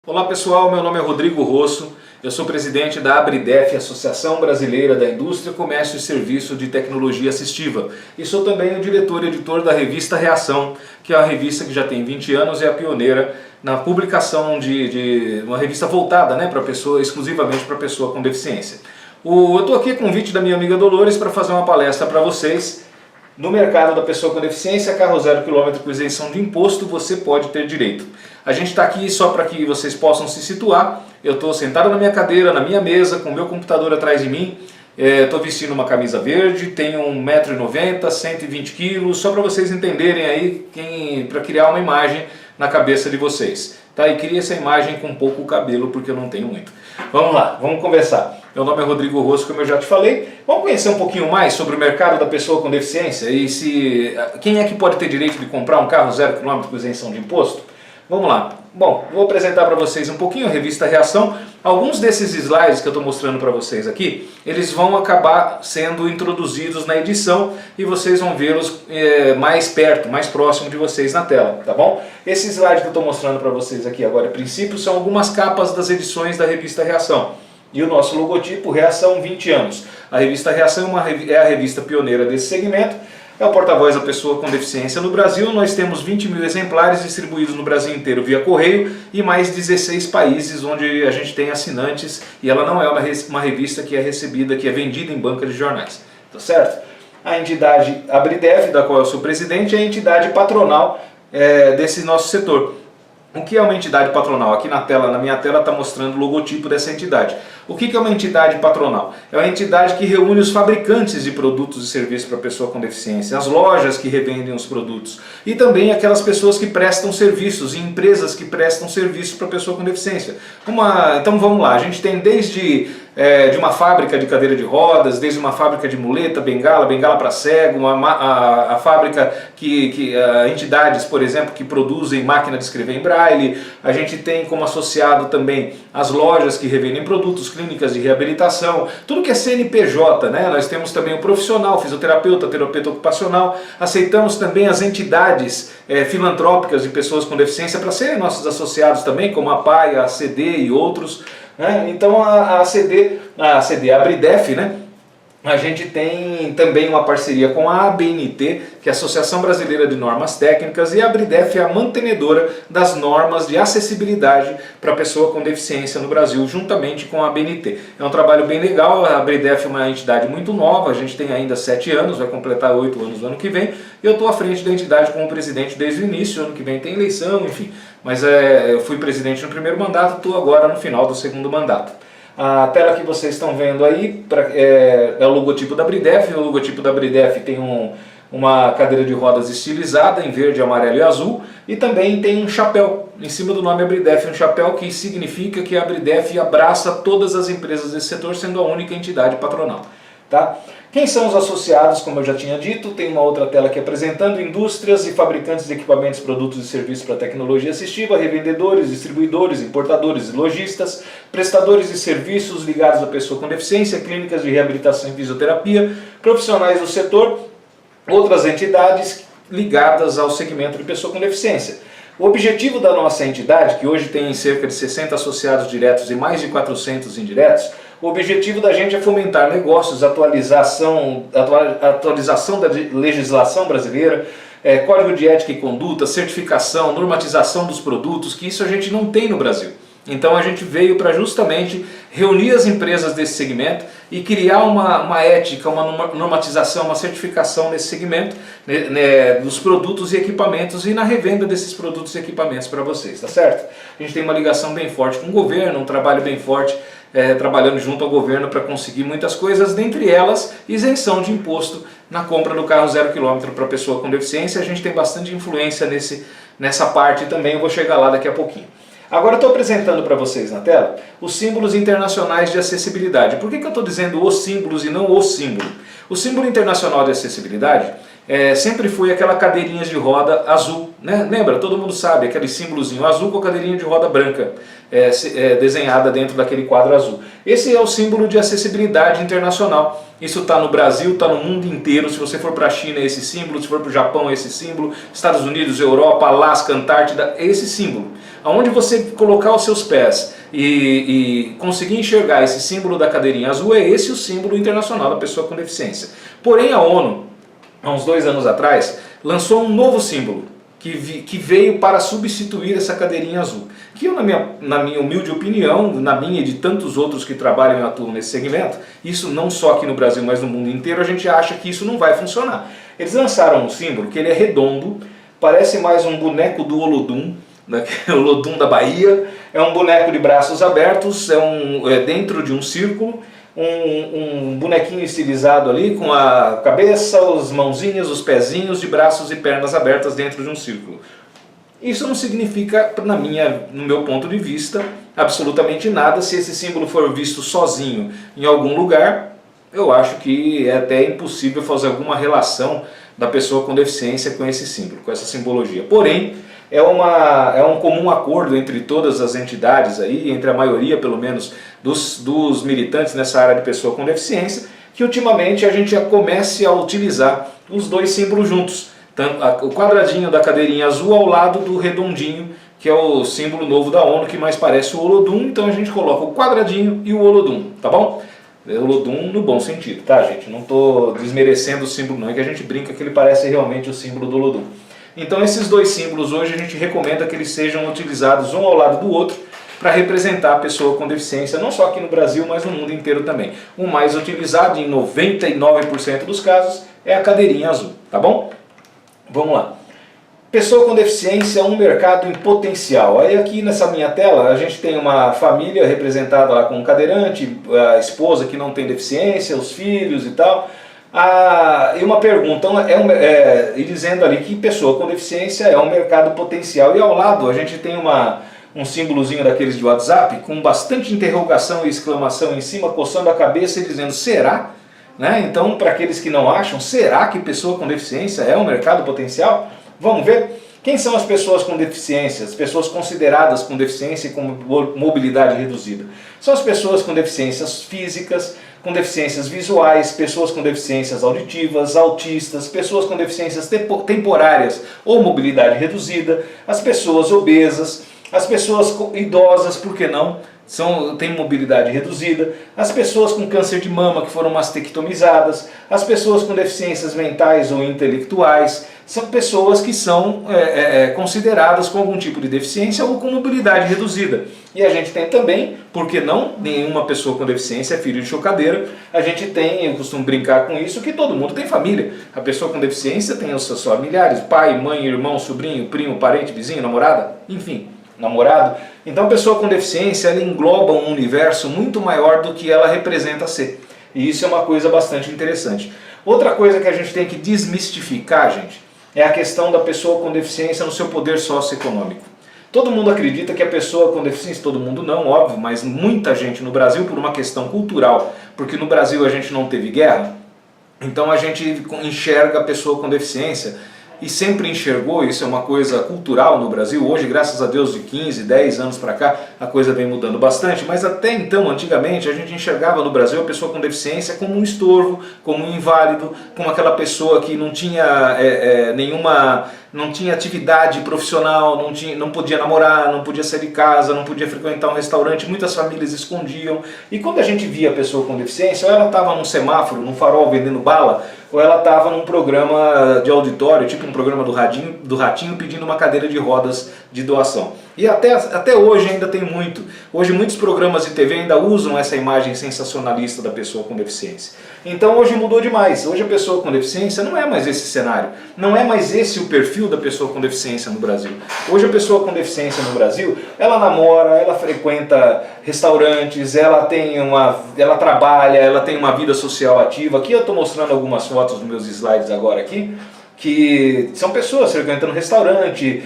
Olá pessoal, meu nome é Rodrigo Rosso, eu sou presidente da ABRIDEF, Associação Brasileira da Indústria, Comércio e Serviço de Tecnologia Assistiva, e sou também o diretor e editor da revista Reação, que é uma revista que já tem 20 anos e é a pioneira na publicação de uma revista voltada, exclusivamente para pessoa com deficiência. Eu estou aqui a convite da minha amiga Dolores para fazer uma palestra para vocês. No mercado da pessoa com deficiência, carro 0 km com isenção de imposto, você pode ter direito. A gente está aqui só para que vocês possam se situar. Eu estou sentado na minha cadeira, na minha mesa, com o meu computador atrás de mim. Estou vestindo uma camisa verde, tenho 1,90 m, 120 kg, só para vocês entenderem aí, para criar uma imagem na cabeça de vocês. Tá? E queria essa imagem com pouco cabelo, porque eu não tenho muito. Vamos lá, vamos conversar. Meu nome é Rodrigo Rosso, como eu já te falei. Vamos conhecer um pouquinho mais sobre o mercado da pessoa com deficiência e quem é que pode ter direito de comprar um carro 0 km com isenção de imposto? Vamos lá. Bom, vou apresentar para vocês um pouquinho a revista Reação. Alguns desses slides que eu estou mostrando para vocês aqui, eles vão acabar sendo introduzidos na edição e vocês vão vê-los mais perto, mais próximo de vocês na tela, tá bom? Esses slides que eu estou mostrando para vocês aqui agora, a princípio, são algumas capas das edições da revista Reação. E o nosso logotipo, Reação 20 anos. A revista Reação é a revista pioneira desse segmento. É o porta-voz da pessoa com deficiência no Brasil. Nós temos 20 mil exemplares distribuídos no Brasil inteiro via correio e mais 16 países onde a gente tem assinantes, e ela não é uma revista que é recebida, que é vendida em banca de jornais. Tá certo? A entidade ABRIDEF, da qual eu sou presidente, é a entidade patronal desse nosso setor. O que é uma entidade patronal? Aqui na minha tela está mostrando o logotipo dessa entidade. O que é uma entidade patronal? É uma entidade que reúne os fabricantes de produtos e serviços para pessoa com deficiência, as lojas que revendem os produtos e também aquelas pessoas que prestam serviços e empresas que prestam serviços para pessoa com deficiência. Então vamos lá, a gente tem desde de uma fábrica de cadeira de rodas, desde uma fábrica de muleta, bengala para cego, a fábrica entidades, por exemplo, que produzem máquina de escrever em braille. A gente tem como associado também as lojas que revendem produtos, clínicas de reabilitação, tudo que é CNPJ, né? Nós temos também o profissional, fisioterapeuta, terapeuta ocupacional. Aceitamos também as entidades filantrópicas de pessoas com deficiência para serem nossos associados também, como a PAI, a ACD e outros. Então a ABRIDEF, né? A gente tem também uma parceria com a ABNT, que é a Associação Brasileira de Normas Técnicas, e a ABRIDEF é a mantenedora das normas de acessibilidade para pessoa com deficiência no Brasil, juntamente com a ABNT. É um trabalho bem legal. A ABRIDEF é uma entidade muito nova, a gente tem ainda 7 anos, vai completar 8 anos no ano que vem, e eu estou à frente da entidade como presidente desde o início. Ano que vem tem eleição, enfim, mas eu fui presidente no primeiro mandato, estou agora no final do segundo mandato. A tela que vocês estão vendo aí é o logotipo da ABRIDEF. O logotipo da ABRIDEF tem uma cadeira de rodas estilizada em verde, amarelo e azul, e também tem um chapéu em cima do nome ABRIDEF, um chapéu que significa que a ABRIDEF abraça todas as empresas desse setor, sendo a única entidade patronal. Tá? Quem são os associados? Como eu já tinha dito, tem uma outra tela aqui apresentando indústrias e fabricantes de equipamentos, produtos e serviços para tecnologia assistiva, revendedores, distribuidores, importadores e lojistas, prestadores de serviços ligados à pessoa com deficiência, clínicas de reabilitação e fisioterapia, profissionais do setor, outras entidades ligadas ao segmento de pessoa com deficiência. O objetivo da nossa entidade, que hoje tem cerca de 60 associados diretos e mais de 400 indiretos, o objetivo da gente é fomentar negócios, atualização da legislação brasileira, código de ética e conduta, certificação, normatização dos produtos, que isso a gente não tem no Brasil. Então a gente veio para justamente reunir as empresas desse segmento e criar uma ética, uma normatização, uma certificação nesse segmento, dos produtos e equipamentos e na revenda desses produtos e equipamentos para vocês, tá certo? A gente tem uma ligação bem forte com o governo, um trabalho bem forte trabalhando junto ao governo para conseguir muitas coisas, dentre elas isenção de imposto na compra do carro 0 km para pessoa com deficiência. A gente tem bastante influência nessa parte também, eu vou chegar lá daqui a pouquinho. Agora eu estou apresentando para vocês na tela os símbolos internacionais de acessibilidade. Por que eu estou dizendo os símbolos e não o símbolo? O símbolo internacional de acessibilidade sempre foi aquela cadeirinha de roda azul, né? Lembra? Todo mundo sabe, aquele símbolozinho azul com a cadeirinha de roda branca desenhada dentro daquele quadro azul. Esse é o símbolo de acessibilidade internacional. Isso está no Brasil, está no mundo inteiro. Se você for para a China, é esse símbolo. Se for para o Japão, é esse símbolo. Estados Unidos, Europa, Alasca, Antártida, é esse símbolo. Aonde você colocar os seus pés e conseguir enxergar esse símbolo da cadeirinha azul, é esse o símbolo internacional da pessoa com deficiência. Porém a ONU, há uns 2 anos atrás, lançou um novo símbolo que veio para substituir essa cadeirinha azul. Que eu, na minha humilde opinião, na minha e de tantos outros que trabalham e atuam nesse segmento, isso não só aqui no Brasil, mas no mundo inteiro, a gente acha que isso não vai funcionar. Eles lançaram um símbolo que ele é redondo, parece mais um boneco do Olodum, o Olodum da Bahia, é um boneco de braços abertos, é dentro de um círculo, um bonequinho estilizado ali com a cabeça, as mãozinhas, os pezinhos de braços e pernas abertas dentro de um círculo. Isso não significa, no meu ponto de vista, absolutamente nada. Se esse símbolo for visto sozinho em algum lugar, eu acho que é até impossível fazer alguma relação da pessoa com deficiência com esse símbolo, com essa simbologia. Porém, é um comum acordo entre todas as entidades aí, entre a maioria pelo menos dos militantes nessa área de pessoa com deficiência, que ultimamente a gente já comece a utilizar os dois símbolos juntos. O quadradinho da cadeirinha azul ao lado do redondinho, que é o símbolo novo da ONU, que mais parece o Olodum, então a gente coloca o quadradinho e o Olodum, tá bom? Olodum no bom sentido, tá, gente? Não estou desmerecendo o símbolo não, é que a gente brinca que ele parece realmente o símbolo do Olodum. Então esses dois símbolos hoje a gente recomenda que eles sejam utilizados um ao lado do outro para representar a pessoa com deficiência, não só aqui no Brasil, mas no mundo inteiro também. O mais utilizado em 99% dos casos é a cadeirinha azul, tá bom? Vamos lá. Pessoa com deficiência é um mercado em potencial. Aí aqui nessa minha tela a gente tem uma família representada lá com um cadeirante, a esposa que não tem deficiência, os filhos e tal. E uma pergunta, e dizendo ali que pessoa com deficiência é um mercado potencial. E ao lado a gente tem um símbolozinho daqueles de WhatsApp com bastante interrogação e exclamação em cima, coçando a cabeça e dizendo, será? Né? Então, para aqueles que não acham, será que pessoa com deficiência é um mercado potencial? Vamos ver? Quem são as pessoas com deficiência, as pessoas consideradas com deficiência e com mobilidade reduzida? São as pessoas com deficiências físicas, com deficiências visuais, pessoas com deficiências auditivas, autistas, pessoas com deficiências temporárias ou mobilidade reduzida, as pessoas obesas, as pessoas idosas, por que não? Têm mobilidade reduzida, as pessoas com câncer de mama que foram mastectomizadas, as pessoas com deficiências mentais ou intelectuais, são pessoas que são consideradas com algum tipo de deficiência ou com mobilidade reduzida. E a gente tem também, por que não, nenhuma pessoa com deficiência é filho de chocadeira, a gente tem, eu costumo brincar com isso, que todo mundo tem família. A pessoa com deficiência tem os seus familiares, pai, mãe, irmão, sobrinho, primo, parente, vizinho, namorada, enfim. Namorado. Então a pessoa com deficiência ela engloba um universo muito maior do que ela representa ser. E isso é uma coisa bastante interessante. Outra coisa que a gente tem que desmistificar, gente, é a questão da pessoa com deficiência no seu poder socioeconômico. Todo mundo acredita que a pessoa com deficiência, todo mundo não, óbvio, mas muita gente no Brasil por uma questão cultural, porque no Brasil a gente não teve guerra, então a gente enxerga a pessoa com deficiência e sempre enxergou, isso é uma coisa cultural no Brasil. Hoje, graças a Deus, de 15, 10 anos para cá, a coisa vem mudando bastante, mas até então, antigamente, a gente enxergava no Brasil a pessoa com deficiência como um estorvo, como um inválido, como aquela pessoa que não tinha não tinha atividade profissional, não podia namorar, não podia sair de casa, não podia frequentar um restaurante, muitas famílias escondiam. E quando a gente via a pessoa com deficiência, ou ela estava num semáforo, num farol vendendo bala, ou ela estava num programa de auditório, tipo um programa do Ratinho, pedindo uma cadeira de rodas de doação. E até hoje ainda tem muito. Hoje muitos programas de TV ainda usam essa imagem sensacionalista da pessoa com deficiência. Então hoje mudou demais. Hoje a pessoa com deficiência não é mais esse cenário. Não é mais esse o perfil da pessoa com deficiência no Brasil. Hoje a pessoa com deficiência no Brasil, ela namora, ela frequenta restaurantes, ela trabalha, ela tem uma vida social ativa. Aqui eu estou mostrando algumas fotos nos meus slides agora aqui, que são pessoas frequentando restaurante,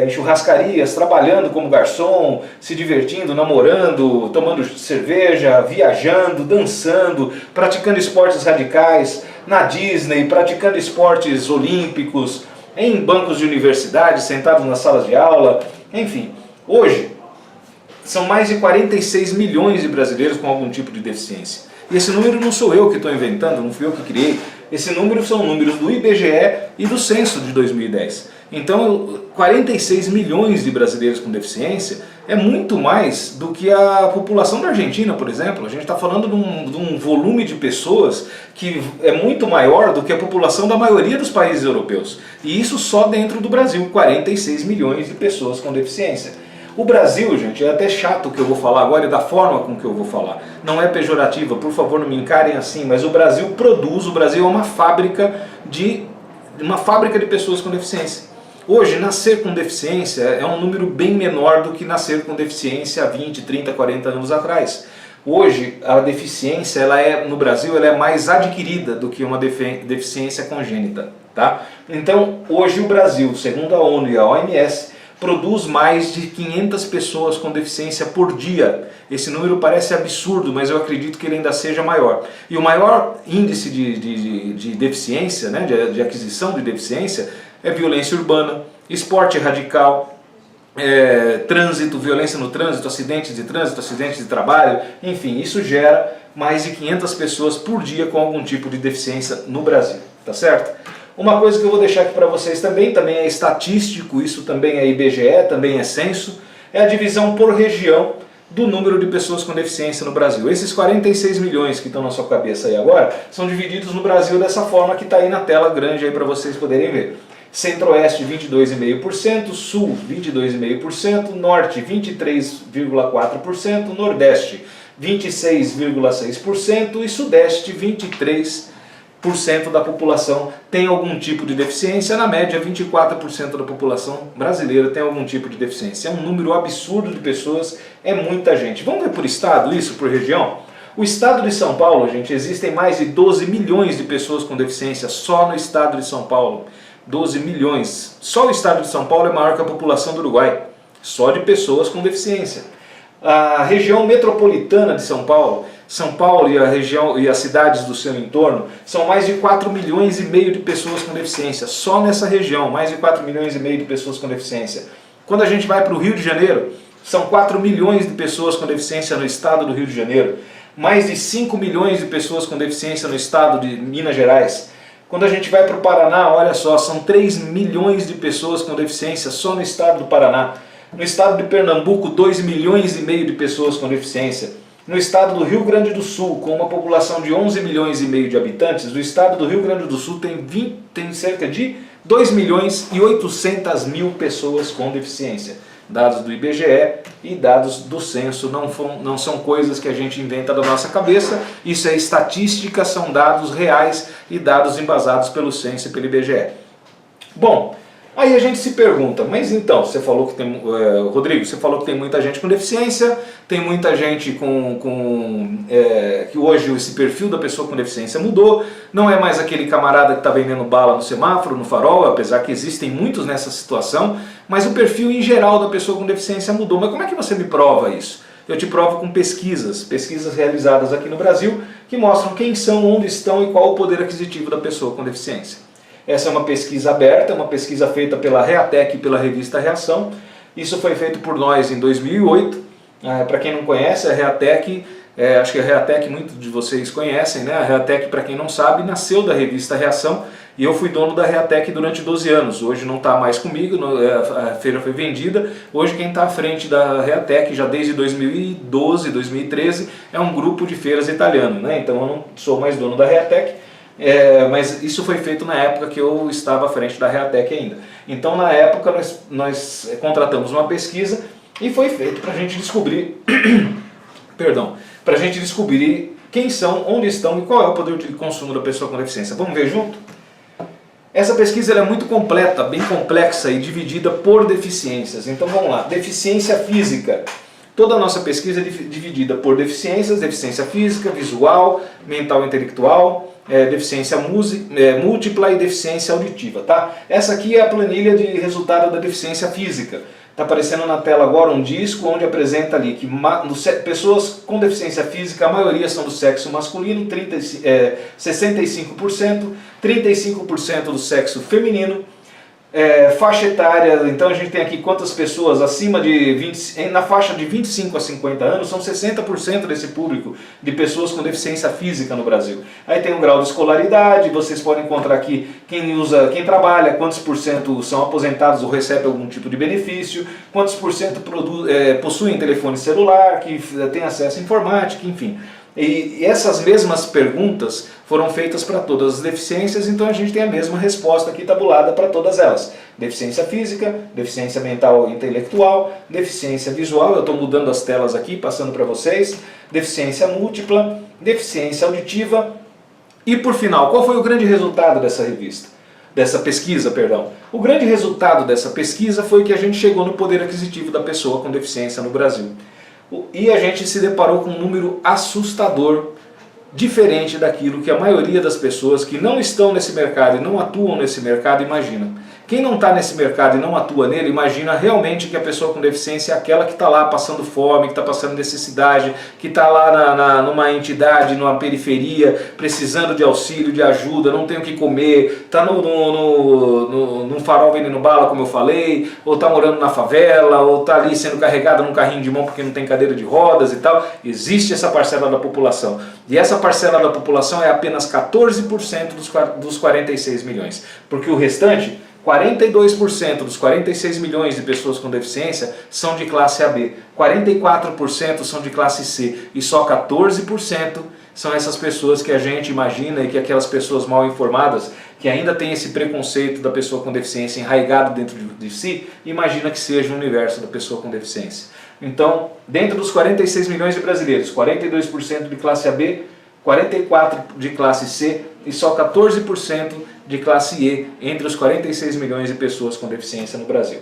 em churrascarias, trabalhando como garçom, se divertindo, namorando, tomando cerveja, viajando, dançando, praticando esportes radicais, na Disney, praticando esportes olímpicos, em bancos de universidade, sentados nas salas de aula, enfim. Hoje, são mais de 46 milhões de brasileiros com algum tipo de deficiência. E esse número não sou eu que estou inventando, não fui eu que criei. Esse número são números do IBGE e do Censo de 2010. Então 46 milhões de brasileiros com deficiência é muito mais do que a população da Argentina, por exemplo. A gente está falando de um volume de pessoas que é muito maior do que a população da maioria dos países europeus. E isso só dentro do Brasil, 46 milhões de pessoas com deficiência. O Brasil, gente, é até chato o que eu vou falar agora e da forma com que eu vou falar. Não é pejorativa, por favor não me encarem assim, mas o Brasil produz, o Brasil é uma fábrica de pessoas com deficiência. Hoje, nascer com deficiência é um número bem menor do que nascer com deficiência há 20, 30, 40 anos atrás. Hoje, a deficiência no Brasil ela é mais adquirida do que uma deficiência congênita. Tá? Então, hoje o Brasil, segundo a ONU e a OMS, produz mais de 500 pessoas com deficiência por dia. Esse número parece absurdo, mas eu acredito que ele ainda seja maior. E o maior índice de deficiência, né, de aquisição de deficiência, é violência urbana, esporte radical, trânsito, violência no trânsito, acidentes de trabalho, enfim, isso gera mais de 500 pessoas por dia com algum tipo de deficiência no Brasil, tá certo? Uma coisa que eu vou deixar aqui para vocês também é estatístico, isso também é IBGE, também é censo, é a divisão por região do número de pessoas com deficiência no Brasil. Esses 46 milhões que estão na sua cabeça aí agora, são divididos no Brasil dessa forma que está aí na tela grande aí para vocês poderem ver. Centro-Oeste 22,5%, Sul 22,5%, Norte 23,4%, Nordeste 26,6% e Sudeste 23% da população tem algum tipo de deficiência. Na média 24% da população brasileira tem algum tipo de deficiência. É um número absurdo de pessoas, é muita gente. Vamos ver por estado isso, por região? O estado de São Paulo, gente, existem mais de 12 milhões de pessoas com deficiência só no estado de São Paulo. 12 milhões. Só o estado de São Paulo é maior que a população do Uruguai, só de pessoas com deficiência. A região metropolitana de São Paulo e a região e as cidades do seu entorno, são mais de 4 milhões e meio de pessoas com deficiência. Só nessa região, mais de 4 milhões e meio de pessoas com deficiência. Quando a gente vai para o Rio de Janeiro, são 4 milhões de pessoas com deficiência no estado do Rio de Janeiro. Mais de 5 milhões de pessoas com deficiência no estado de Minas Gerais. Quando a gente vai para o Paraná, olha só, são 3 milhões de pessoas com deficiência só no estado do Paraná. No estado de Pernambuco, 2 milhões e meio de pessoas com deficiência. No estado do Rio Grande do Sul, com uma população de 11 milhões e meio de habitantes, o estado do Rio Grande do Sul tem cerca de 2 milhões e 800 mil pessoas com deficiência. Dados do IBGE e dados do censo, não são coisas que a gente inventa da nossa cabeça, isso é estatística, são dados reais e dados embasados pelo censo e pelo IBGE. Bom, aí a gente se pergunta, mas então, você falou que tem, Rodrigo, você falou que tem muita gente com deficiência, tem muita gente que hoje esse perfil da pessoa com deficiência mudou, não é mais aquele camarada que está vendendo bala no semáforo, no farol, apesar que existem muitos nessa situação, mas o perfil em geral da pessoa com deficiência mudou. Mas como é que você me prova isso? Eu te provo com pesquisas realizadas aqui no Brasil, que mostram quem são, onde estão e qual o poder aquisitivo da pessoa com deficiência. Essa é uma pesquisa aberta, uma pesquisa feita pela Reatec e pela revista Reação. Isso foi feito por nós em 2008. Para quem não conhece, a Reatec, acho que a Reatec muitos de vocês conhecem, né? A Reatec, para quem não sabe, nasceu da revista Reação e eu fui dono da Reatec durante 12 anos. Hoje não está mais comigo, a feira foi vendida. Hoje quem está à frente da Reatec, já desde 2012, 2013, é um grupo de feiras italiano, né? Então eu não sou mais dono da Reatec. Mas isso foi feito na época que eu estava à frente da Reatec ainda. Então na época nós contratamos uma pesquisa e foi feito para a gente descobrir, para a gente descobrir quem são, onde estão e qual é o poder de consumo da pessoa com deficiência. Vamos ver junto? Essa pesquisa é muito completa, bem complexa e dividida por deficiências. Então vamos lá, deficiência física. Toda a nossa pesquisa é dividida por deficiências, deficiência física, visual, mental e intelectual, deficiência múltipla e deficiência auditiva, tá? Essa aqui é a planilha de resultado da deficiência física. Está aparecendo na tela agora um disco onde apresenta ali que pessoas com deficiência física, a maioria são do sexo masculino, 65%, 35% do sexo feminino, Faixa etária, então a gente tem aqui quantas pessoas acima de 20, na faixa de 25 a 50 anos, são 60% desse público de pessoas com deficiência física no Brasil. Aí tem o grau de escolaridade, vocês podem encontrar aqui quem trabalha, quantos por cento são aposentados ou recebem algum tipo de benefício, quantos por cento possuem telefone celular, que tem acesso à informática, enfim. E essas mesmas perguntas foram feitas para todas as deficiências, então a gente tem a mesma resposta aqui tabulada para todas elas. Deficiência física, deficiência mental e intelectual, deficiência visual, eu estou mudando as telas aqui, passando para vocês, deficiência múltipla, deficiência auditiva e por final, qual foi o grande resultado dessa revista? Dessa pesquisa, perdão. O grande resultado dessa pesquisa foi que a gente chegou no poder aquisitivo da pessoa com deficiência no Brasil. E a gente se deparou com um número assustador, diferente daquilo que a maioria das pessoas que não estão nesse mercado e não atuam nesse mercado imagina. Quem não está nesse mercado e não atua nele, imagina realmente que a pessoa com deficiência é aquela que está lá passando fome, que está passando necessidade, que está lá numa entidade, numa periferia, precisando de auxílio, de ajuda, não tem o que comer, está num farol vendendo bala, como eu falei, ou está morando na favela, ou está ali sendo carregada num carrinho de mão porque não tem cadeira de rodas e tal. Existe essa parcela da população. E essa parcela da população é apenas 14% dos 46 milhões. Porque o restante, 42% dos 46 milhões de pessoas com deficiência são de classe AB, 44% são de classe C e só 14% são essas pessoas que a gente imagina e que aquelas pessoas mal informadas que ainda tem esse preconceito da pessoa com deficiência enraizado dentro de si, imagina que seja o universo da pessoa com deficiência. Então, dentro dos 46 milhões de brasileiros, 42% de classe AB, 44% de classe C e só 14% de classe E entre os 46 milhões de pessoas com deficiência no Brasil.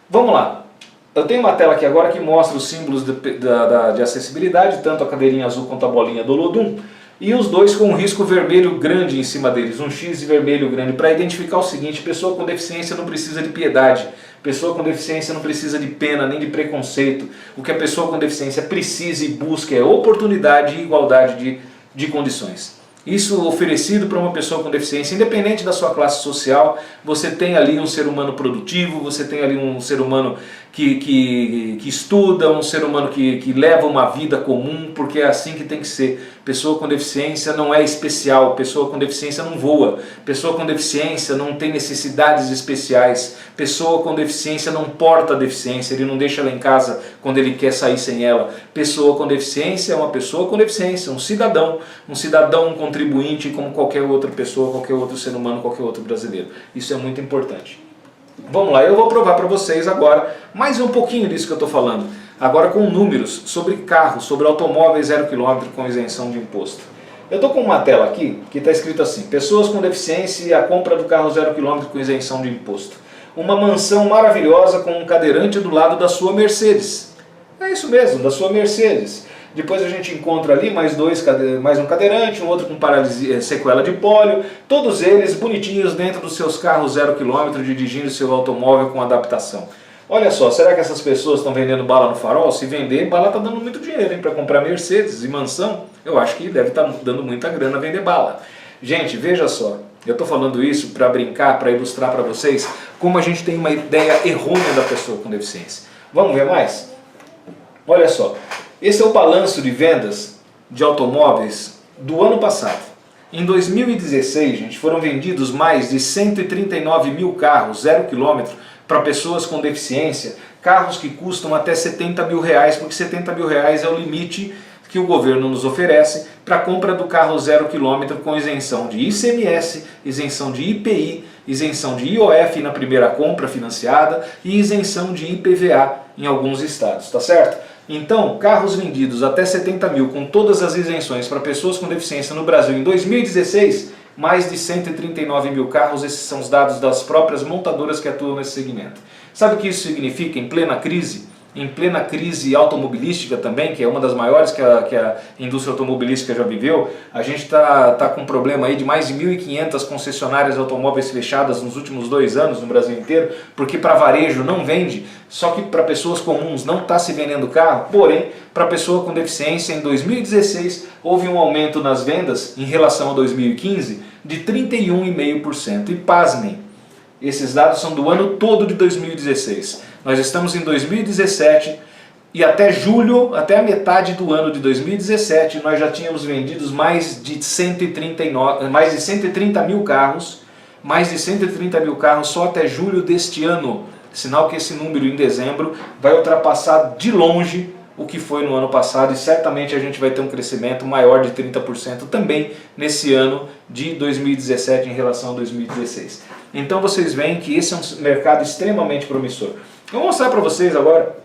Vamos lá. Eu tenho uma tela aqui agora que mostra os símbolos de acessibilidade, tanto a cadeirinha azul quanto a bolinha do Olodum, e os dois com um risco vermelho grande em cima deles, um X vermelho grande, para identificar o seguinte: pessoa com deficiência não precisa de piedade, pessoa com deficiência não precisa de pena nem de preconceito. O que a pessoa com deficiência precisa e busca é oportunidade e igualdade de condições. Isso oferecido para uma pessoa com deficiência, independente da sua classe social, você tem ali um ser humano produtivo, você tem ali um ser humano que estuda, um ser humano que leva uma vida comum, porque é assim que tem que ser. Pessoa com deficiência não é especial, pessoa com deficiência não voa, pessoa com deficiência não tem necessidades especiais, pessoa com deficiência não porta a deficiência, ele não deixa ela em casa quando ele quer sair sem ela. Pessoa com deficiência é uma pessoa com deficiência, um cidadão contribuinte como qualquer outra pessoa, qualquer outro ser humano, qualquer outro brasileiro. Isso é muito importante. Vamos lá, eu vou provar para vocês agora mais um pouquinho disso que eu estou falando. Agora com números sobre carros, sobre automóveis 0 km com isenção de imposto. Eu estou com uma tela aqui que está escrito assim: pessoas com deficiência e a compra do carro 0 km com isenção de imposto. Uma mansão maravilhosa com um cadeirante do lado da sua Mercedes. É isso mesmo, da sua Mercedes. Depois a gente encontra ali mais um cadeirante, um outro com paralisia, sequela de pólio, todos eles bonitinhos dentro dos seus carros 0 km, dirigindo seu automóvel com adaptação. Olha só, será que essas pessoas estão vendendo bala no farol? Se vender, bala está dando muito dinheiro para comprar Mercedes e mansão. Eu acho que deve estar dando muita grana vender bala. Gente, veja só, eu estou falando isso para brincar, para ilustrar para vocês como a gente tem uma ideia errônea da pessoa com deficiência. Vamos ver mais? Olha só. Esse é o balanço de vendas de automóveis do ano passado. Em 2016, gente, foram vendidos mais de 139 mil carros 0 km para pessoas com deficiência, carros que custam até 70 mil reais, porque 70 mil reais é o limite que o governo nos oferece para a compra do carro 0 km com isenção de ICMS, isenção de IPI, isenção de IOF na primeira compra financiada e isenção de IPVA em alguns estados, tá certo? Então, carros vendidos até 70 mil com todas as isenções para pessoas com deficiência no Brasil em 2016, mais de 139 mil carros, esses são os dados das próprias montadoras que atuam nesse segmento. Sabe o que isso significa em plena crise? Em plena crise automobilística também, que é uma das maiores que a indústria automobilística já viveu, a gente está com um problema aí de mais de 1.500 concessionárias de automóveis fechadas nos últimos 2 anos no Brasil inteiro, porque para varejo não vende, só que para pessoas comuns não está se vendendo carro, porém, para pessoa com deficiência em 2016 houve um aumento nas vendas em relação a 2015 de 31,5%. E pasmem, Esses dados são do ano todo de 2016. Nós estamos em 2017 e até julho, até a metade do ano de 2017, nós já tínhamos vendidos mais de 130 mil carros, só até julho deste ano. Sinal que esse número em dezembro vai ultrapassar de longe o que foi no ano passado e certamente a gente vai ter um crescimento maior de 30% também nesse ano de 2017 em relação a 2016. Então vocês veem que esse é um mercado extremamente promissor. Eu vou mostrar para vocês agora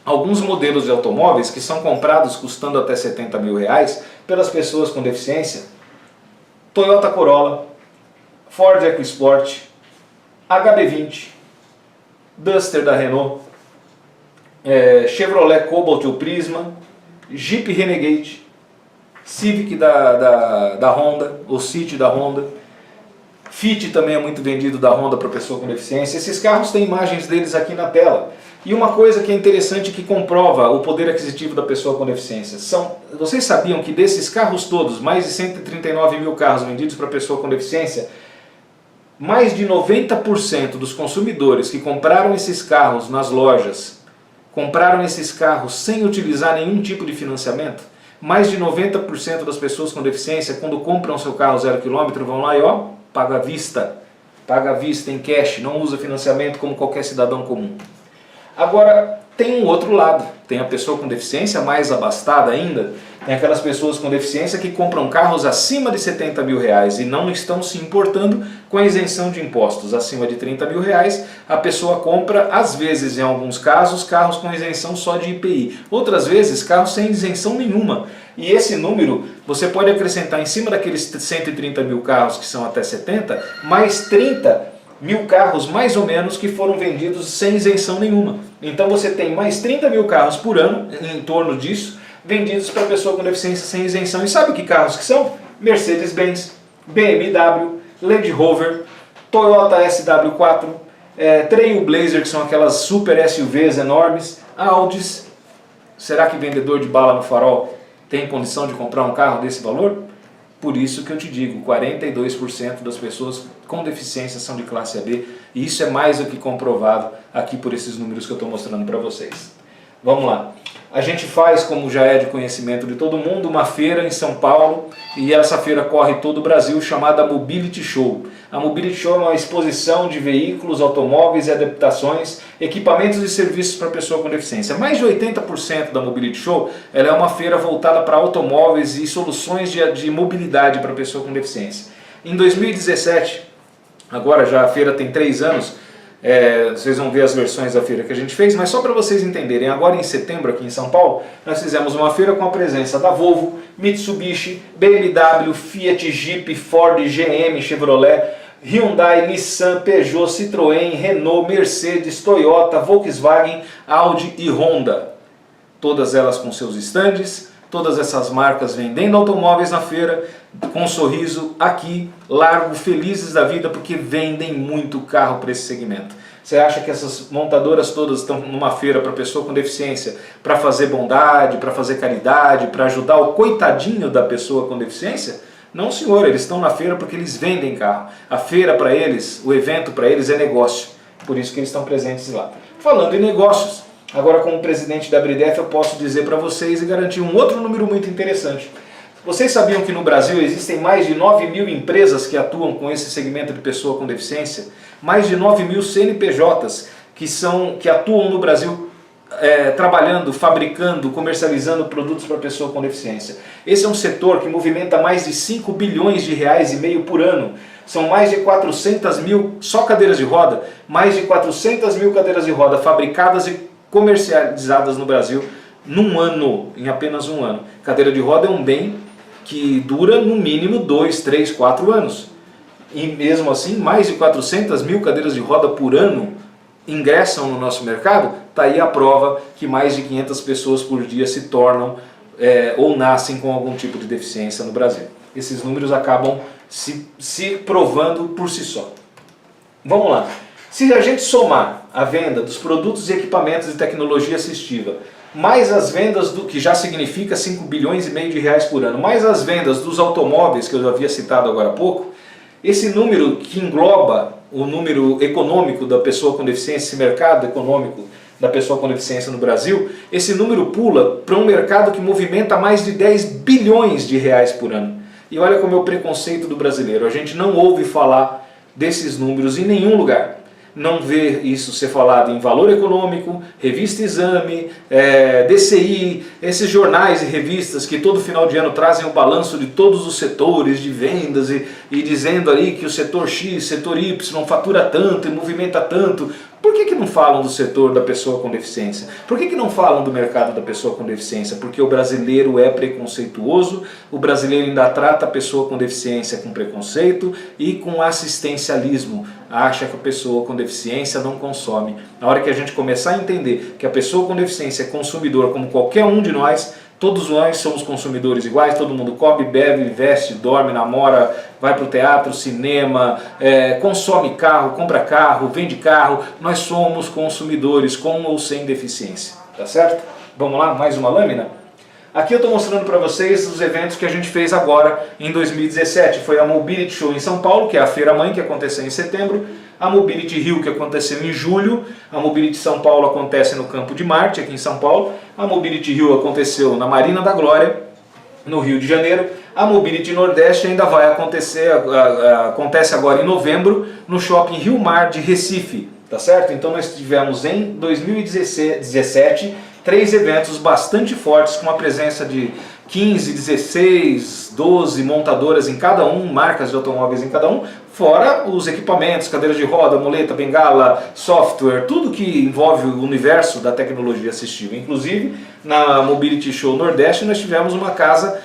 alguns modelos de automóveis que são comprados custando até 70 mil reais pelas pessoas com deficiência. Toyota Corolla, Ford EcoSport, HB20, Duster da Renault, Chevrolet Cobalt ou Prisma, Jeep Renegade, Civic da Honda, ou City da Honda, Fit também é muito vendido da Honda para pessoa com deficiência. Esses carros têm imagens deles aqui na tela. E uma coisa que é interessante que comprova o poder aquisitivo da pessoa com deficiência. Vocês sabiam que desses carros todos, mais de 139 mil carros vendidos para pessoa com deficiência, mais de 90% dos consumidores que compraram esses carros nas lojas, compraram esses carros sem utilizar nenhum tipo de financiamento? Mais de 90% das pessoas com deficiência, quando compram seu carro 0 km, vão lá e paga à vista em cash, não usa financiamento como qualquer cidadão comum. Agora, tem um outro lado, tem a pessoa com deficiência mais abastada ainda, tem aquelas pessoas com deficiência que compram carros acima de 70 mil reais e não estão se importando com a isenção de impostos. Acima de 30 mil reais, a pessoa compra, às vezes, em alguns casos, carros com isenção só de IPI. Outras vezes, carros sem isenção nenhuma. E esse número, você pode acrescentar em cima daqueles 130 mil carros que são até 70, mais 30 mil carros, mais ou menos, que foram vendidos sem isenção nenhuma. Então você tem mais 30 mil carros por ano, em torno disso, vendidos para pessoa com deficiência sem isenção. E sabe que carros que são? Mercedes-Benz, BMW, Land Rover, Toyota SW4, Trailblazer, que são aquelas super SUVs enormes, Audis. Será que vendedor de bala no farol tem condição de comprar um carro desse valor? Por isso que eu te digo, 42% das pessoas com deficiência são de classe AB, e isso é mais do que comprovado aqui por esses números que eu estou mostrando para vocês. Vamos lá. A gente faz, como já é de conhecimento de todo mundo, uma feira em São Paulo, e essa feira corre todo o Brasil, chamada Mobility Show. A Mobility Show é uma exposição de veículos, automóveis e adaptações, equipamentos e serviços para pessoa com deficiência. Mais de 80% da Mobility Show ela é uma feira voltada para automóveis e soluções de mobilidade para pessoa com deficiência. Em 2017, agora já a feira tem 3 anos, vocês vão ver as versões da feira que a gente fez, mas só para vocês entenderem, agora em setembro aqui em São Paulo, nós fizemos uma feira com a presença da Volvo, Mitsubishi, BMW, Fiat, Jeep, Ford, GM, Chevrolet, Hyundai, Nissan, Peugeot, Citroën, Renault, Mercedes, Toyota, Volkswagen, Audi e Honda. Todas elas com seus estandes, todas essas marcas vendendo automóveis na feira, com um sorriso aqui, largo, felizes da vida, porque vendem muito carro para esse segmento. Você acha que essas montadoras todas estão numa feira para pessoa com deficiência para fazer bondade, para fazer caridade, para ajudar o coitadinho da pessoa com deficiência? Não, senhor, eles estão na feira porque eles vendem carro. A feira para eles, o evento para eles é negócio, por isso que eles estão presentes lá. Falando em negócios, agora como presidente da Abridef eu posso dizer para vocês e garantir um outro número muito interessante. Vocês sabiam que no Brasil existem mais de 9 mil empresas que atuam com esse segmento de pessoa com deficiência? Mais de 9 mil CNPJs que atuam no Brasil trabalhando, fabricando, comercializando produtos para pessoa com deficiência. Esse é um setor que movimenta mais de 5 bilhões de reais e meio por ano. São mais de 400 mil só cadeiras de roda, mais de 400 mil cadeiras de roda fabricadas e comercializadas no Brasil num ano, em apenas um ano. Cadeira de roda é um bem que dura no mínimo 2, 3, 4 anos. E mesmo assim, mais de 400 mil cadeiras de roda por ano ingressam no nosso mercado. Está aí a prova que mais de 500 pessoas por dia se tornam ou nascem com algum tipo de deficiência no Brasil. Esses números acabam se provando por si só. Vamos lá. Se a gente somar a venda dos produtos e equipamentos de tecnologia assistiva, mais as vendas que já significa 5 bilhões e meio de reais por ano, mais as vendas dos automóveis que eu já havia citado agora há pouco, esse número que engloba o número econômico da pessoa com deficiência, esse mercado econômico da pessoa com deficiência no Brasil, esse número pula para um mercado que movimenta mais de 10 bilhões de reais por ano. E olha como é o preconceito do brasileiro, a gente não ouve falar desses números em nenhum lugar. Não vê isso ser falado em Valor Econômico, Revista Exame, DCI, esses jornais e revistas que todo final de ano trazem o balanço de todos os setores de vendas e dizendo ali que o setor X, setor Y fatura tanto e movimenta tanto. Por que não falam do setor da pessoa com deficiência? Por que não falam do mercado da pessoa com deficiência? Porque o brasileiro é preconceituoso, o brasileiro ainda trata a pessoa com deficiência com preconceito e com assistencialismo. Acha que a pessoa com deficiência não consome. Na hora que a gente começar a entender que a pessoa com deficiência é consumidor como qualquer um de nós, todos nós somos consumidores iguais, todo mundo come, bebe, veste, dorme, namora, vai para o teatro, cinema, consome carro, compra carro, vende carro. Nós somos consumidores com ou sem deficiência, tá certo? Vamos lá, mais uma lâmina? Aqui eu estou mostrando para vocês os eventos que a gente fez agora em 2017. Foi a Mobility Show em São Paulo, que é a Feira Mãe, que aconteceu em setembro. A Mobility Rio, que aconteceu em julho. A Mobility São Paulo acontece no Campo de Marte, aqui em São Paulo. A Mobility Rio aconteceu na Marina da Glória, no Rio de Janeiro. A Mobility Nordeste ainda vai acontecer, acontece agora em novembro, no Shopping Rio Mar de Recife, tá certo? Então nós tivemos em 2017 3 eventos bastante fortes, com a presença de 15, 16, 12 montadoras em cada um, marcas de automóveis em cada um, fora os equipamentos, cadeiras de roda, muleta, bengala, software, tudo que envolve o universo da tecnologia assistiva. Inclusive, na Mobility Show Nordeste nós tivemos uma casa,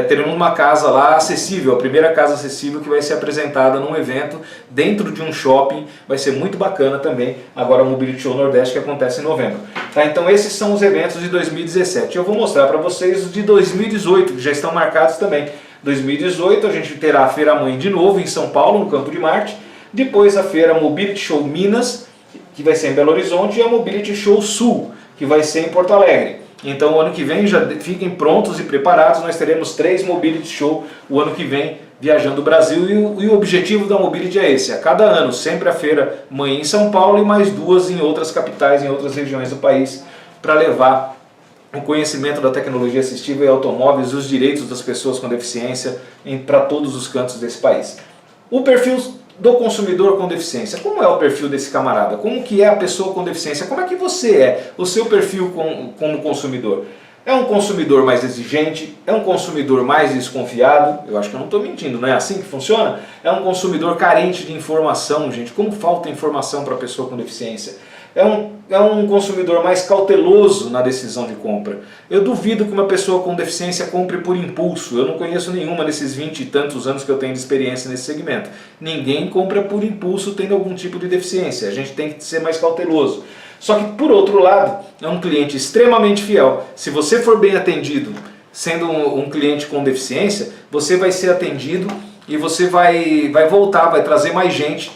teremos uma casa lá acessível, a primeira casa acessível que vai ser apresentada num evento dentro de um shopping, vai ser muito bacana também, agora a Mobility Show Nordeste que acontece em novembro. Tá, então esses são os eventos de 2017. Eu vou mostrar para vocês os de 2018, que já estão marcados também. 2018 a gente terá a Feira Mãe de novo em São Paulo, no Campo de Marte. Depois a Feira Mobility Show Minas, que vai ser em Belo Horizonte, e a Mobility Show Sul, que vai ser em Porto Alegre. Então o ano que vem já fiquem prontos e preparados, nós teremos 3 Mobility Show o ano que vem viajando o Brasil, e o objetivo da Mobility é esse, a cada ano sempre a Feira Mãe em São Paulo e mais 2 em outras capitais, em outras regiões do país, para levar o conhecimento da tecnologia assistiva e automóveis, os direitos das pessoas com deficiência para todos os cantos desse país. O perfil do consumidor com deficiência, como é o perfil desse camarada? Como que é a pessoa com deficiência? Como é que você é, o seu perfil como consumidor? É um consumidor mais exigente? É um consumidor mais desconfiado? Eu acho que eu não estou mentindo, não é assim que funciona? É um consumidor carente de informação, gente. Como falta informação para a pessoa com deficiência? É um consumidor mais cauteloso na decisão de compra. Eu duvido que uma pessoa com deficiência compre por impulso. Eu não conheço nenhuma nesses 20 e tantos anos que eu tenho de experiência nesse segmento. Ninguém compra por impulso tendo algum tipo de deficiência. A gente tem que ser mais cauteloso. Só que, por outro lado, é um cliente extremamente fiel. Se você for bem atendido, sendo um cliente com deficiência, você vai ser atendido e você vai voltar, vai trazer mais gente,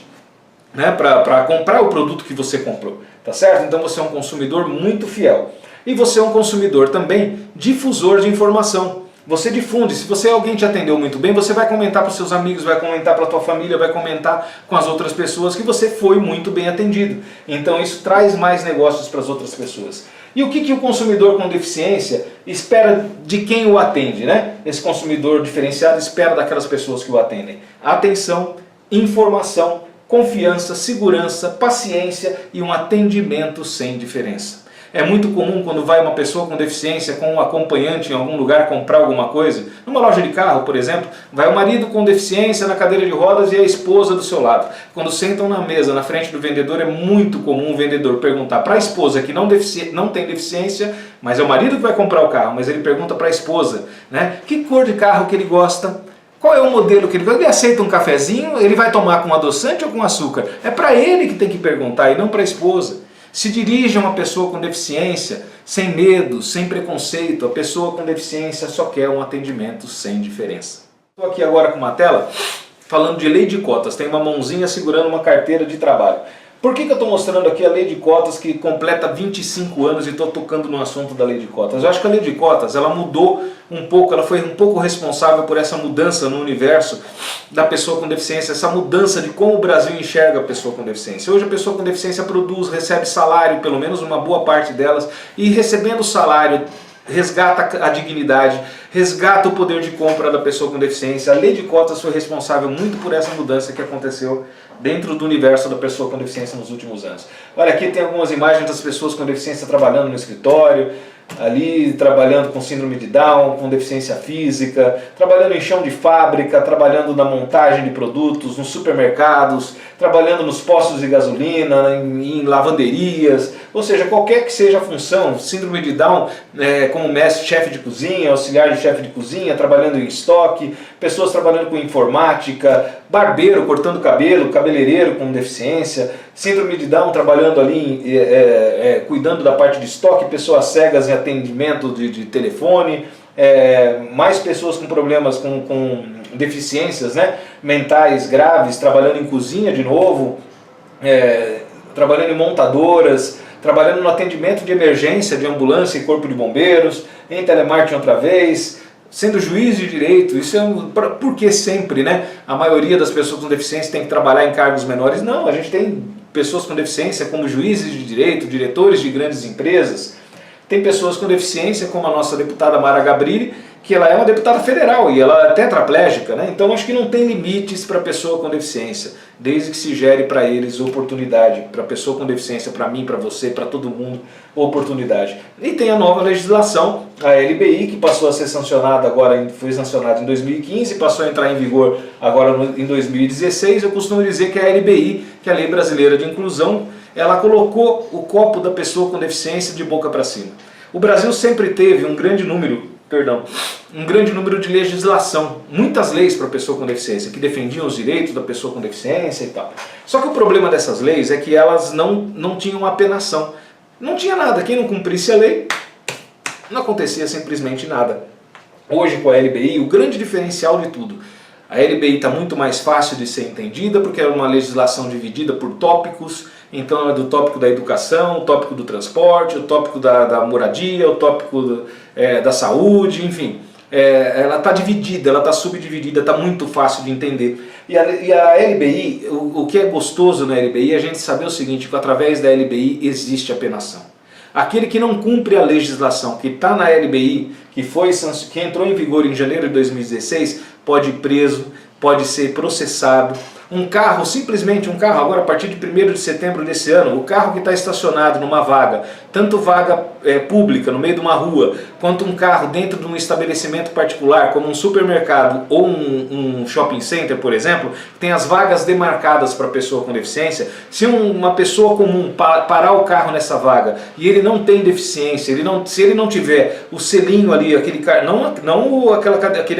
né, para comprar o produto que você comprou, tá certo? Então você é um consumidor muito fiel. E você é um consumidor também difusor de informação. Você difunde, se alguém te atendeu muito bem, você vai comentar para os seus amigos, vai comentar para a tua família, vai comentar com as outras pessoas que você foi muito bem atendido. Então isso traz mais negócios para as outras pessoas. E o que o consumidor com deficiência espera de quem o atende, né? Esse consumidor diferenciado espera daquelas pessoas que o atendem. Atenção, informação, confiança, segurança, paciência e um atendimento sem diferença. É muito comum quando vai uma pessoa com deficiência com um acompanhante em algum lugar comprar alguma coisa, numa loja de carro, por exemplo, vai o marido com deficiência na cadeira de rodas e a esposa do seu lado. Quando sentam na mesa, na frente do vendedor, é muito comum o vendedor perguntar para a esposa que não tem deficiência, mas é o marido que vai comprar o carro, mas ele pergunta para a esposa, né, que cor de carro que ele gosta, qual é o modelo que ele gosta, ele aceita um cafezinho, ele vai tomar com adoçante ou com açúcar? É para ele que tem que perguntar e não para a esposa. Se dirige a uma pessoa com deficiência sem medo, sem preconceito. A pessoa com deficiência só quer um atendimento sem diferença. Estou aqui agora com uma tela falando de lei de cotas. Tem uma mãozinha segurando uma carteira de trabalho. Por que eu estou mostrando aqui a lei de cotas que completa 25 anos e estou tocando no assunto da lei de cotas? Eu acho que a lei de cotas, ela mudou um pouco, ela foi um pouco responsável por essa mudança no universo da pessoa com deficiência, essa mudança de como o Brasil enxerga a pessoa com deficiência. Hoje a pessoa com deficiência produz, recebe salário, pelo menos uma boa parte delas, e recebendo salário, resgata a dignidade, resgata o poder de compra da pessoa com deficiência. A lei de cotas foi responsável muito por essa mudança que aconteceu dentro do universo da pessoa com deficiência nos últimos anos. Olha, aqui tem algumas imagens das pessoas com deficiência trabalhando no escritório, ali trabalhando com síndrome de Down, com deficiência física, trabalhando em chão de fábrica, trabalhando na montagem de produtos, nos supermercados, trabalhando nos postos de gasolina, em lavanderias, ou seja, qualquer que seja a função, síndrome de Down, como mestre, chefe de cozinha, auxiliar de chefe de cozinha, trabalhando em estoque, pessoas trabalhando com informática, barbeiro cortando cabelo, cabeleireiro com deficiência, síndrome de Down trabalhando ali, cuidando da parte de estoque, pessoas cegas em atendimento de telefone, mais pessoas com problemas com deficiências, né, mentais graves, trabalhando em cozinha de novo, trabalhando em montadoras, trabalhando no atendimento de emergência de ambulância e corpo de bombeiros, em telemarketing outra vez, sendo juiz de direito. Isso porque sempre, né, a maioria das pessoas com deficiência tem que trabalhar em cargos menores. Não, a gente tem pessoas com deficiência como juízes de direito, diretores de grandes empresas. Tem pessoas com deficiência como a nossa deputada Mara Gabrilli, que ela é uma deputada federal e ela é tetraplégica, né? Então acho que não tem limites para a pessoa com deficiência, desde que se gere para eles oportunidade, para a pessoa com deficiência, para mim, para você, para todo mundo, oportunidade. E tem a nova legislação, a LBI, que passou a ser sancionada agora, foi sancionada em 2015, passou a entrar em vigor agora em 2016. Eu costumo dizer que a LBI, que é a Lei Brasileira de Inclusão, ela colocou o copo da pessoa com deficiência de boca para cima. O Brasil sempre teve um grande número de legislação, muitas leis para a pessoa com deficiência, que defendiam os direitos da pessoa com deficiência e tal. Só que o problema dessas leis é que elas não tinham apenação. Não tinha nada, quem não cumprisse a lei, não acontecia simplesmente nada. Hoje com a LBI, o grande diferencial de tudo, a LBI está muito mais fácil de ser entendida, porque é uma legislação dividida por tópicos. Então é do tópico da educação, o tópico do transporte, o tópico da moradia, o tópico da saúde, enfim. Ela está dividida, ela está subdividida, está muito fácil de entender. E a LBI, o que é gostoso na LBI é a gente saber o seguinte, que através da LBI existe apenação. Aquele que não cumpre a legislação que está na LBI, que entrou em vigor em janeiro de 2016, pode ir preso, pode ser processado. Um carro, simplesmente um carro, agora a partir de 1º de setembro desse ano, o carro que está estacionado numa vaga, tanto vaga pública, no meio de uma rua, quanto um carro dentro de um estabelecimento particular, como um supermercado ou um shopping center, por exemplo, tem as vagas demarcadas para pessoa com deficiência. Se uma pessoa comum parar o carro nessa vaga e ele não tem deficiência, se ele não tiver o selinho ali, aquele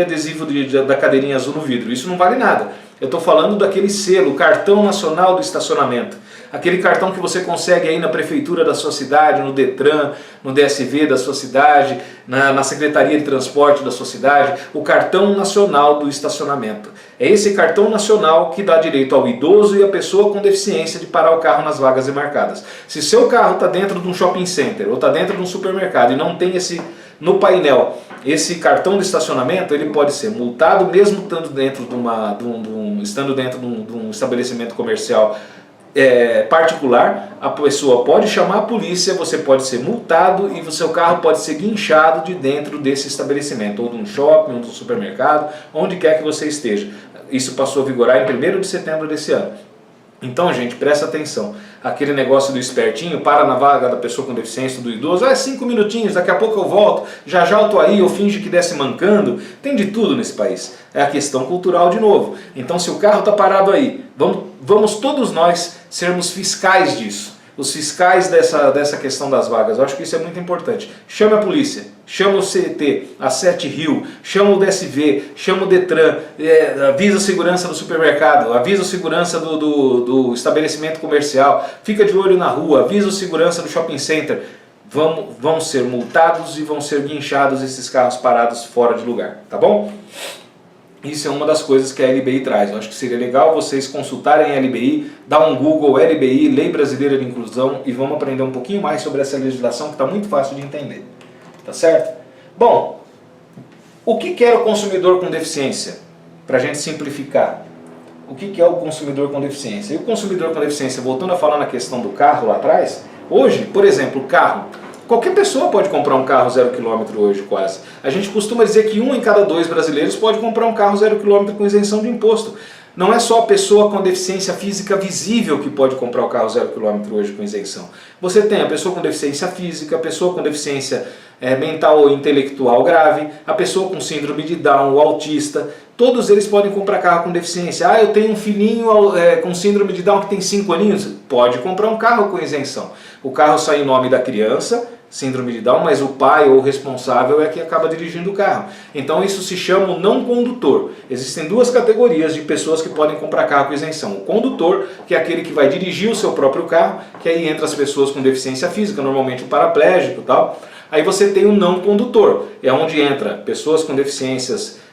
adesivo da cadeirinha azul no vidro, isso não vale nada. Eu estou falando daquele selo, Cartão Nacional do Estacionamento. Aquele cartão que você consegue aí na prefeitura da sua cidade, no Detran, no DSV da sua cidade, na Secretaria de Transporte da sua cidade, o Cartão Nacional do Estacionamento. É esse cartão nacional que dá direito ao idoso e à pessoa com deficiência de parar o carro nas vagas demarcadas. Se seu carro está dentro de um shopping center ou está dentro de um supermercado e não tem no painel esse cartão de estacionamento, ele pode ser multado mesmo estando dentro de um estabelecimento comercial particular. A pessoa pode chamar a polícia, você pode ser multado e o seu carro pode ser guinchado de dentro desse estabelecimento, ou de um shopping, ou de um supermercado, onde quer que você esteja. Isso passou a vigorar em 1º de setembro desse ano. Então, gente, presta atenção. Aquele negócio do espertinho, para na vaga da pessoa com deficiência, do idoso, 5 minutinhos, daqui a pouco eu volto, já eu tô aí, eu finge que desce mancando. Tem de tudo nesse país. É a questão cultural de novo. Então, se o carro está parado aí, vamos todos nós sermos fiscais disso. Os fiscais dessa questão das vagas. Eu acho que isso é muito importante. Chame a polícia, chama o CT, a 7 Rio, chama o DSV, chama o Detran, avisa a segurança do supermercado, avisa a segurança do estabelecimento comercial, fica de olho na rua, avisa a segurança do shopping center. Vão ser multados e vão ser guinchados esses carros parados fora de lugar, tá bom? Isso é uma das coisas que a LBI traz. Eu acho que seria legal vocês consultarem a LBI, dar um Google LBI, Lei Brasileira de Inclusão, e vamos aprender um pouquinho mais sobre essa legislação que está muito fácil de entender. Tá certo? Bom, o que é o consumidor com deficiência? Para a gente simplificar. O que é o consumidor com deficiência? E o consumidor com deficiência, voltando a falar na questão do carro lá atrás, hoje, por exemplo, o carro. Qualquer pessoa pode comprar um carro 0 km hoje, quase. A gente costuma dizer que 1 em cada 2 brasileiros pode comprar um carro 0 km com isenção de imposto. Não é só a pessoa com deficiência física visível que pode comprar o carro 0 km hoje com isenção. Você tem a pessoa com deficiência física, a pessoa com deficiência mental ou intelectual grave, a pessoa com síndrome de Down, o autista. Todos eles podem comprar carro com deficiência. Ah, eu tenho um filhinho com síndrome de Down que tem 5 aninhos. Pode comprar um carro com isenção. O carro sai em nome da criança, síndrome de Down, mas o pai ou o responsável é que acaba dirigindo o carro. Então isso se chama o não condutor. Existem 2 categorias de pessoas que podem comprar carro com isenção. O condutor, que é aquele que vai dirigir o seu próprio carro, que aí entra as pessoas com deficiência física, normalmente o paraplégico e tal. Aí você tem o não condutor, é onde entra pessoas com deficiências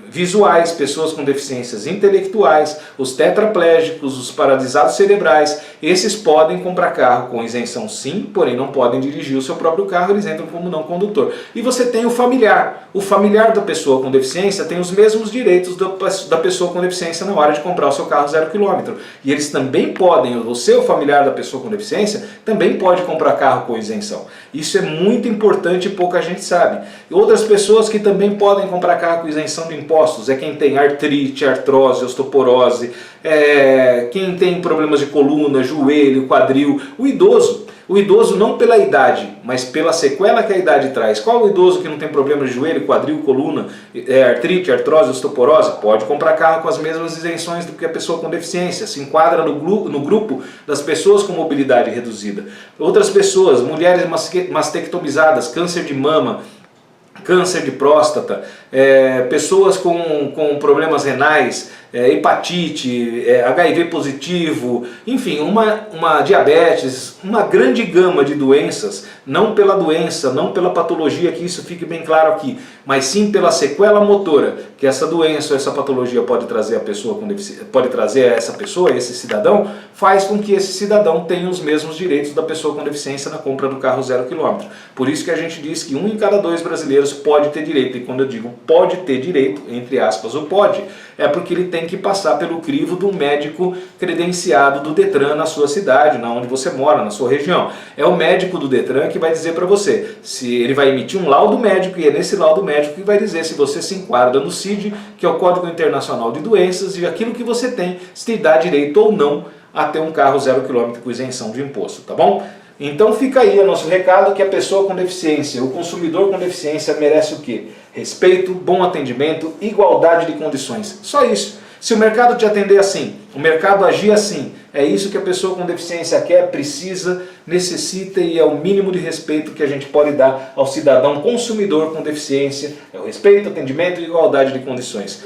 visuais, pessoas com deficiências intelectuais, os tetraplégicos, os paralisados cerebrais. Esses podem comprar carro com isenção sim, porém não podem dirigir o seu próprio carro, eles entram como não condutor. E você tem o familiar. O familiar da pessoa com deficiência tem os mesmos direitos da pessoa com deficiência na hora de comprar o seu carro 0 km. E eles também podem, você, o familiar da pessoa com deficiência, também pode comprar carro com isenção. Isso é muito importante e pouca gente sabe. E outras pessoas que também podem comprar carro com isenção de impostos é quem tem artrite, artrose, osteoporose, quem tem problemas de coluna, joelho, quadril, o idoso. O idoso não pela idade, mas pela sequela que a idade traz. Qual o idoso que não tem problema de joelho, quadril, coluna, artrite, artrose, osteoporose? Pode comprar carro com as mesmas isenções do que a pessoa com deficiência. Se enquadra no grupo das pessoas com mobilidade reduzida. Outras pessoas, mulheres mastectomizadas, câncer de mama, câncer de próstata, pessoas com problemas renais, hepatite, HIV positivo, enfim, uma diabetes, uma grande gama de doenças, não pela doença, não pela patologia, que isso fique bem claro aqui, mas sim pela sequela motora que essa doença ou essa patologia pode trazer a pessoa com deficiência, pode trazer a essa pessoa, esse cidadão, faz com que esse cidadão tenha os mesmos direitos da pessoa com deficiência na compra do carro 0 km. Por isso que a gente diz que 1 em cada 2 brasileiros pode ter direito, e quando eu digo pode ter direito, entre aspas, o pode, é porque ele tem que passar pelo crivo do médico credenciado do Detran na sua cidade, na onde você mora, na sua região. É o médico do Detran que vai dizer para você, se ele vai emitir um laudo médico, e é nesse laudo médico que vai dizer se você se enquadra no CID, que é o Código Internacional de Doenças, e aquilo que você tem, se te dá direito ou não a ter um carro 0 km com isenção de imposto, tá bom? Então fica aí o nosso recado, que a pessoa com deficiência, o consumidor com deficiência merece o quê? Respeito, bom atendimento, igualdade de condições. Só isso. Se o mercado te atender assim, o mercado agir assim, é isso que a pessoa com deficiência quer, precisa, necessita, e é o mínimo de respeito que a gente pode dar ao cidadão consumidor com deficiência. É o respeito, atendimento e igualdade de condições.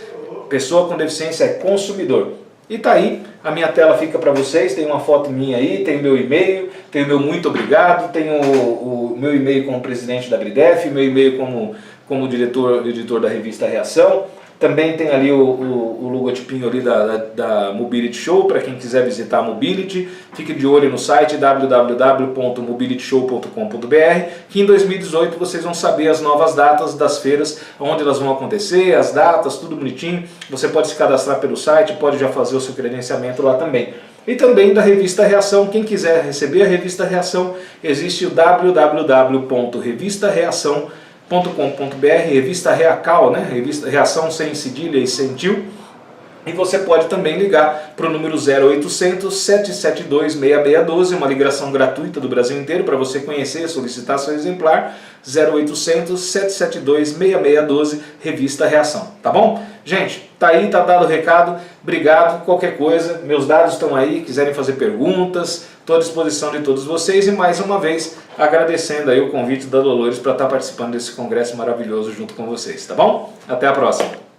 Pessoa com deficiência é consumidor. E tá aí, a minha tela fica para vocês, tem uma foto minha aí, tem meu e-mail, tem o meu muito obrigado, tem o meu e-mail como presidente da Bridef, meu e-mail como editor da revista Reação. Também tem ali o logotipinho ali da Mobility Show, para quem quiser visitar a Mobility. Fique de olho no site www.mobilityshow.com.br, que em 2018 vocês vão saber as novas datas das feiras, onde elas vão acontecer, as datas, tudo bonitinho. Você pode se cadastrar pelo site, pode já fazer o seu credenciamento lá também. E também da revista Reação, quem quiser receber a revista Reação, existe o www.revistareação.com.br, revista Reacal, né? Revista Reação sem cedilha e sem tio. E você pode também ligar para o número 0800 772 6612, uma ligação gratuita do Brasil inteiro para você conhecer, solicitar seu exemplar. 0800 772 6612, revista Reação, tá bom? Gente, tá aí, tá dado o recado. Obrigado, qualquer coisa, meus dados estão aí, quiserem fazer perguntas, estou à disposição de todos vocês. E mais uma vez, agradecendo aí o convite da Dolores para estar participando desse congresso maravilhoso junto com vocês, tá bom? Até a próxima!